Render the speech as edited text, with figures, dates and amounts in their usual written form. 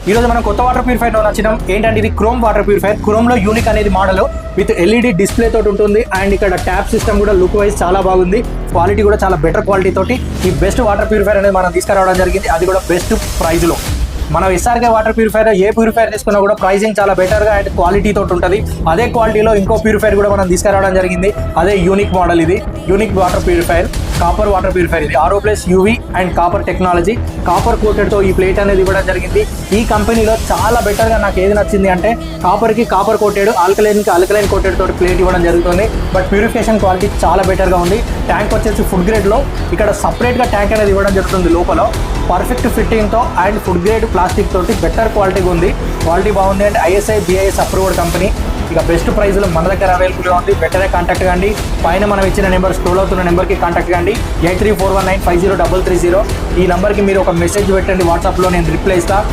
ఈ రోజు మనం కొత్త వాటర్ ప్యూరిఫైర్ వచ్చినాం. ఏంటంటే ఇది క్రోమ్ వాటర్ ప్యూరిఫైర్. క్రోమ్ లో యూనిక్ అనేది మోడల్ విత్ ఎల్ఈడి డిస్ప్లే తోటి ఉంటుంది. అండ్ ఇక్కడ ట్యాప్ సిస్టమ్ కూడా లుక్ వైజ్ చాలా బాగుంది. క్వాలిటీ కూడా చాలా బెటర్ క్వాలిటీ తోటి ఈ బెస్ట్ వాటర్ ప్యూరిఫైర్ అనేది మనం తీసుకురావడం జరిగింది. అది కూడా బెస్ట్ ప్రైజ్ లో. మనం ఎస్ఆర్కే వాటర్ ప్యూరిఫైర్ ఏ ప్యూరిఫైర్ తీసుకున్నా కూడా ప్రైసింగ్ చాలా బెటర్గా అండ్ క్వాలిటీ తోటి ఉంటుంది. అదే క్వాలిటీలో ఇంకో ప్యూరిఫైర్ కూడా మనం తీసుకురావడం జరిగింది. అదే యూనిక్ మోడల్. ఇది unique water purifier, copper water purifier. ఇది RO+UV and copper technology, copper కోటెడ్తో ఈ ప్లేట్ అనేది ఇవ్వడం జరిగింది. ఈ కంపెనీలో చాలా బెటర్గా నాకు ఏది నచ్చింది అంటే కాపర్కి కాపర్ కోటెడ్, ఆల్కలైన్కి ఆల్కలైన్ కోటెడ్ తోటి ప్లేట్ ఇవ్వడం జరుగుతుంది. బట్ ప్యూరిఫికేషన్ క్వాలిటీ చాలా బెటర్గా ఉంది. ట్యాంక్ వచ్చేసి ఫుడ్ గ్రేడ్లో ఇక్కడ సపరేట్గా ట్యాంక్ అనేది ఇవ్వడం జరుగుతుంది. లోపల పర్ఫెక్ట్ ఫిట్టింగ్తో అండ్ ఫుడ్ గ్రేడ్ ప్లాస్టిక్ తోటి బెటర్ క్వాలిటీగా ఉంది. క్వాలిటీ బాగుంది and ISI BIS approved company. ఇక బెస్ట్ ప్రైస్లో మన దగ్గర అవైలబుల్గా ఉంది. వెంటనే కాంటాక్ట్ కండి. పైన మనం ఇచ్చిన నెంబర్, స్క్రోల్ అవుతున్న నెంబర్కి కాంటాక్ట్ కండి. 8341950330. ఈ నెంబర్కి మీరు ఒక మెసేజ్ పెట్టండి వాట్సాప్లో, నేను రిప్లై ఇస్తాను.